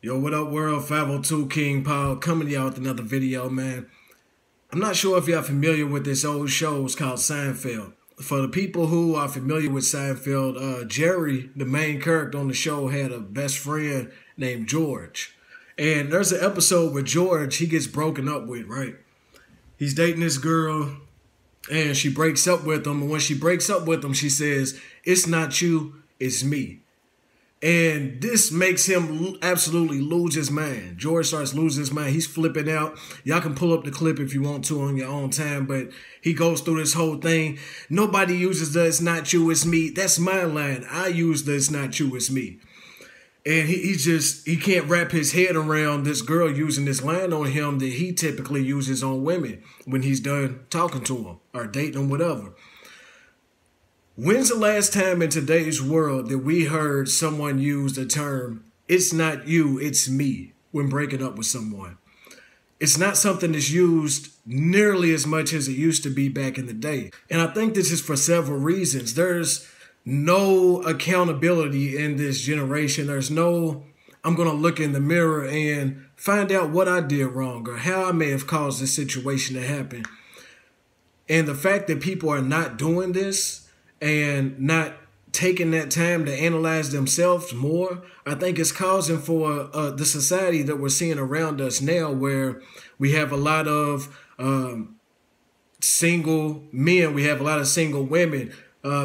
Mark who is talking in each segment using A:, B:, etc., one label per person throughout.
A: Yo, what up world? 502 King Paul coming to y'all with another video, man. I'm not sure if y'all familiar with this old show. It's called Seinfeld. For the people who are familiar with Seinfeld, Jerry, the main character on the show, had a best friend named George. And there's an episode where George, he gets broken up with, right? He's dating this girl and she breaks up with him. And when she breaks up with him, she says, "It's not you, it's me." And this makes him absolutely lose his mind. George starts losing his mind. He's flipping out. Y'all can pull up the clip if you want to on your own time, but he goes through this whole thing. Nobody uses the "it's not you, it's me." That's my line. I use the "it's not you, it's me." And he can't wrap his head around this girl using this line on him that he typically uses on women when he's done talking to them or dating them, whatever. When's the last time in today's world that we heard someone use the term, "it's not you, it's me," when breaking up with someone? It's not something that's used nearly as much as it used to be back in the day. And I think this is for several reasons. There's no accountability in this generation. There's no, I'm going to look in the mirror and find out what I did wrong or how I may have caused this situation to happen. And the fact that people are not doing this and not taking that time to analyze themselves more, I think it's causing for the society that we're seeing around us now, where we have a lot of single men, we have a lot of single women.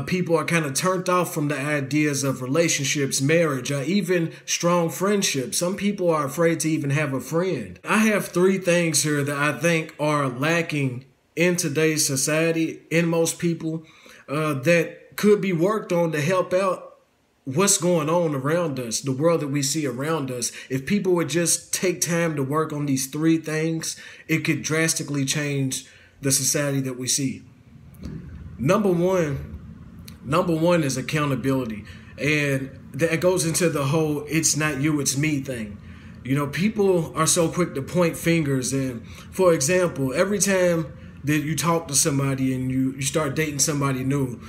A: People are kind of turned off from the ideas of relationships, marriage, or even strong friendships. Some people are afraid to even have a friend. I have three things here that I think are lacking in today's society, in most people, that could be worked on to help out what's going on around us, the world that we see around us. If people would just take time to work on these three things, it could drastically change the society that we see. Number one is accountability. And that goes into the whole "it's not you, it's me" thing. You know, people are so quick to point fingers. And for example, every time that you talk to somebody and you start dating somebody new,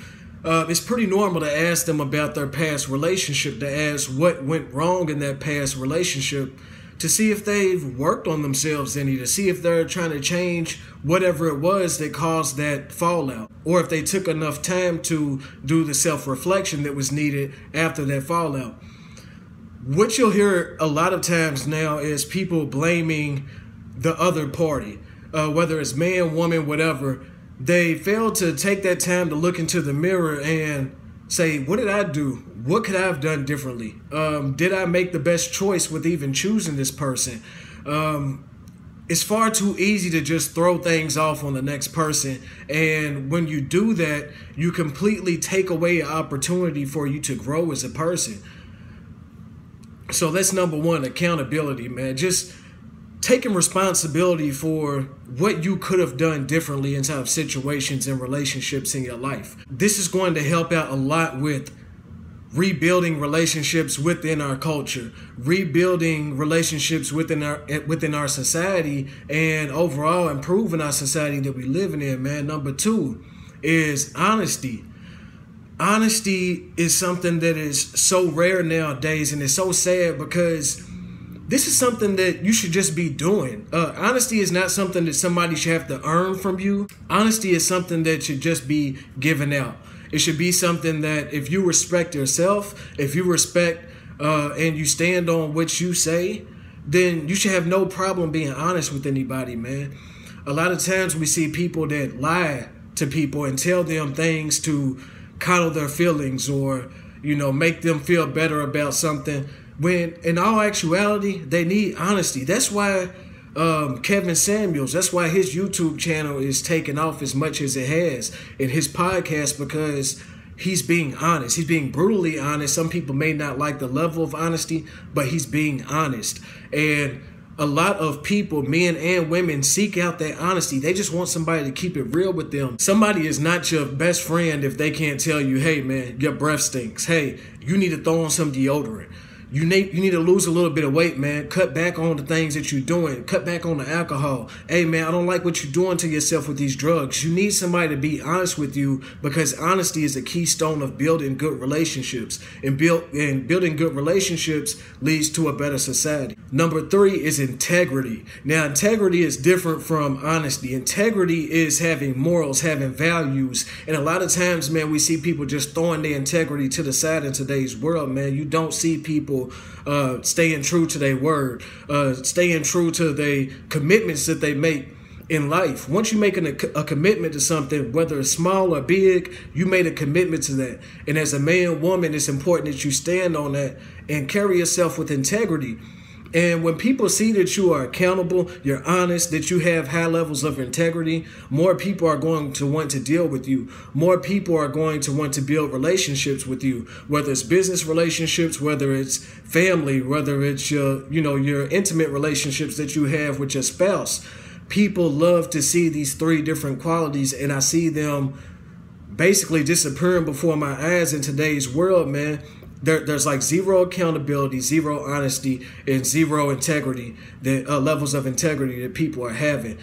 A: it's pretty normal to ask them about their past relationship, to ask what went wrong in that past relationship, to see if they've worked on themselves any, to see if they're trying to change whatever it was that caused that fallout, or if they took enough time to do the self-reflection that was needed after that fallout. What you'll hear a lot of times now is people blaming the other party, whether it's man, woman, whatever. They fail to take that time to look into the mirror and say, what did I do? What could I have done differently? Did I make the best choice with even choosing this person? It's far too easy to just throw things off on the next person. And when you do that, you completely take away an opportunity for you to grow as a person. So that's number one, accountability, man. Just taking responsibility for what you could have done differently in type of situations and relationships in your life. This is going to help out a lot with rebuilding relationships within our culture, rebuilding relationships within our society, and overall improving our society that we live in, man. Number two is honesty. Honesty is something that is so rare nowadays, and it's so sad because this is something that you should just be doing. Honesty is not something that somebody should have to earn from you. Honesty is something that should just be given out. It should be something that if you respect yourself, if you respect and you stand on what you say, then you should have no problem being honest with anybody, man. A lot of times we see people that lie to people and tell them things to coddle their feelings or, you know, make them feel better about something, when in all actuality, they need honesty. That's why Kevin Samuels, that's why his YouTube channel is taking off as much as it has, in his podcast, because he's being honest. He's being brutally honest. Some people may not like the level of honesty, but he's being honest. And a lot of people, men and women, seek out that honesty. They just want somebody to keep it real with them. Somebody is not your best friend if they can't tell you, "Hey man, your breath stinks. Hey, you need to throw on some deodorant. You need to lose a little bit of weight, man. Cut back on the things that you're doing. Cut back on the alcohol. Hey, man, I don't like what you're doing to yourself with these drugs. You need somebody to be honest with you, because honesty is the keystone of building good relationships. And building good relationships leads to a better society. Number 3 is integrity. Now, integrity is different from honesty. Integrity is having morals, having values. And a lot of times, man, we see people just throwing their integrity to the side in today's world, man. You don't see people staying true to their word, staying true to the commitments that they make in life. Once you make a commitment to something, whether it's small or big, you made a commitment to that. And as a man, woman, it's important that you stand on that and carry yourself with integrity. And when people see that you are accountable, you're honest, that you have high levels of integrity, more people are going to want to deal with you. More people are going to want to build relationships with you, whether it's business relationships, whether it's family, whether it's your intimate relationships that you have with your spouse. People love to see these 3 different qualities, and I see them basically disappearing before my eyes in today's world, man. There's like zero accountability, zero honesty, and zero integrity, the levels of integrity that people are having.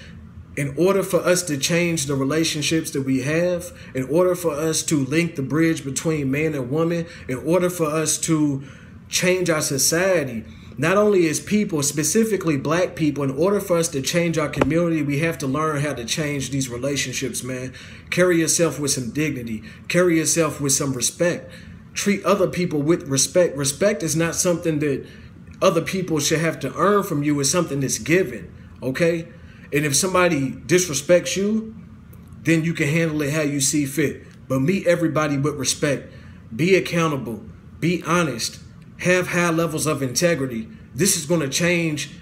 A: In order for us to change the relationships that we have, in order for us to link the bridge between man and woman, in order for us to change our society, not only as people, specifically black people, in order for us to change our community, we have to learn how to change these relationships, man. Carry yourself with some dignity. Carry yourself with some respect. Treat other people with respect. Respect is not something that other people should have to earn from you. It's something that's given, okay? And if somebody disrespects you, then you can handle it how you see fit. But meet everybody with respect. Be accountable. Be honest. Have high levels of integrity. This is going to change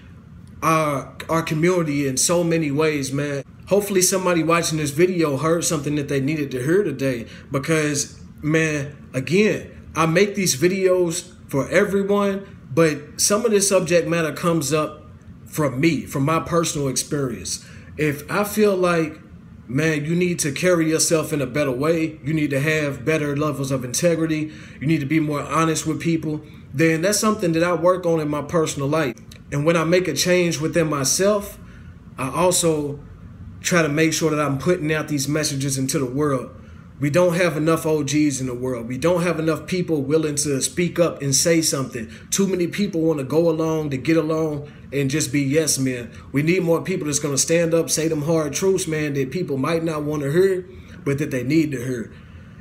A: our community in so many ways, man. Hopefully somebody watching this video heard something that they needed to hear today, because, man, again, I make these videos for everyone, but some of this subject matter comes up from me, from my personal experience. If I feel like, man, you need to carry yourself in a better way, you need to have better levels of integrity, you need to be more honest with people, then that's something that I work on in my personal life. And when I make a change within myself, I also try to make sure that I'm putting out these messages into the world. We don't have enough OGs in the world. We don't have enough people willing to speak up and say something. Too many people want to go along to get along and just be yes men. We need more people that's going to stand up, say them hard truths, man, that people might not want to hear, but that they need to hear.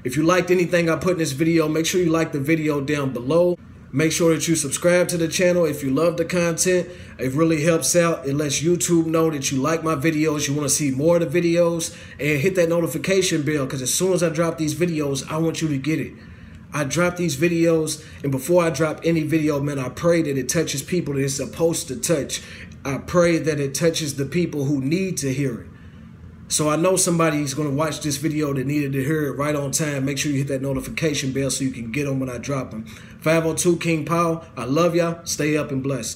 A: If you liked anything I put in this video, make sure you like the video down below. Make sure that you subscribe to the channel if you love the content. It really helps out. It lets YouTube know that you like my videos, you want to see more of the videos, and hit that notification bell, because as soon as I drop these videos, I want you to get it. I drop these videos, and before I drop any video, man, I pray that it touches people that it's supposed to touch. I pray that it touches the people who need to hear it. So I know somebody's going to watch this video that needed to hear it right on time. Make sure you hit that notification bell so you can get them when I drop them. 502 King Paul, I love y'all. Stay up and blessed.